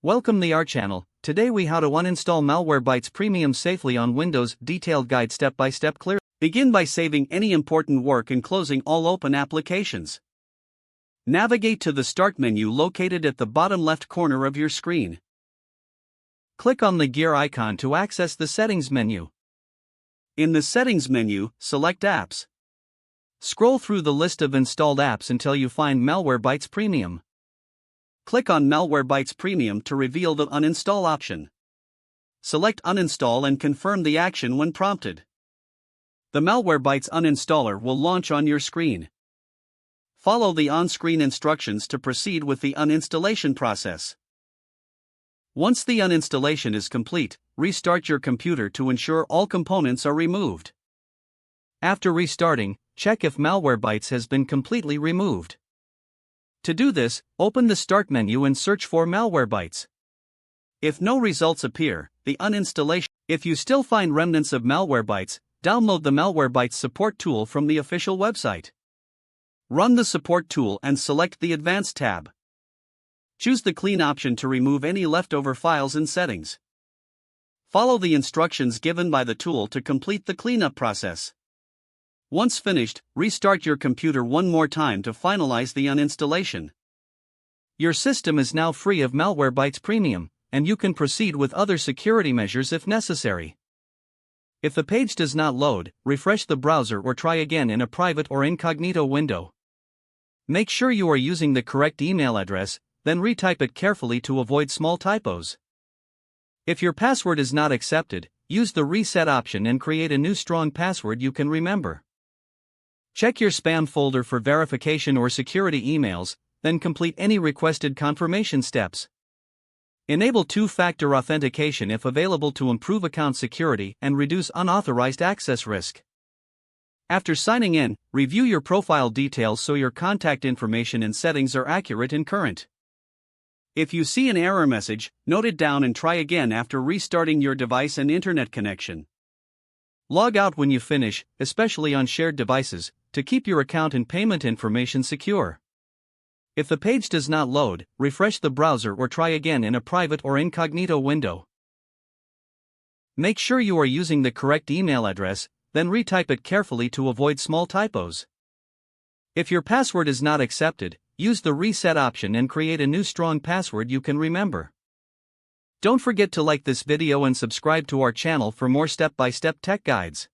Welcome to our channel. Today we how to uninstall Malwarebytes Premium safely on Windows. Detailed guide step by step clear. Begin by saving any important work and closing all open applications. Navigate to the Start menu located at the bottom left corner of your screen. Click on the gear icon to access the Settings menu. In the Settings menu, select Apps. Scroll through the list of installed apps until you find Malwarebytes Premium. Click on Malwarebytes Premium to reveal the Uninstall option. Select Uninstall and confirm the action when prompted. The Malwarebytes uninstaller will launch on your screen. Follow the on-screen instructions to proceed with the uninstallation process. Once the uninstallation is complete, restart your computer to ensure all components are removed. After restarting, check if Malwarebytes has been completely removed. To do this, open the Start menu and search for Malwarebytes. If no results appear, the uninstallation. If you still find remnants of Malwarebytes, download the Malwarebytes support tool from the official website. Run the support tool and select the Advanced tab. Choose the Clean option to remove any leftover files and settings. Follow the instructions given by the tool to complete the cleanup process. Once finished, restart your computer one more time to finalize the uninstallation. Your system is now free of Malwarebytes Premium, and you can proceed with other security measures if necessary. If the page does not load, refresh the browser or try again in a private or incognito window. Make sure you are using the correct email address, then retype it carefully to avoid small typos. If your password is not accepted, use the Reset option and create a new strong password you can remember. Check your spam folder for verification or security emails, then complete any requested confirmation steps. Enable two-factor authentication if available to improve account security and reduce unauthorized access risk. After signing in, review your profile details so your contact information and settings are accurate and current. If you see an error message, note it down and try again after restarting your device and internet connection. Log out when you finish, especially on shared devices, to keep your account and payment information secure. If the page does not load, refresh the browser or try again in a private or incognito window. Make sure you are using the correct email address, then retype it carefully to avoid small typos. If your password is not accepted, use the Reset option and create a new strong password you can remember. Don't forget to like this video and subscribe to our channel for more step-by-step tech guides.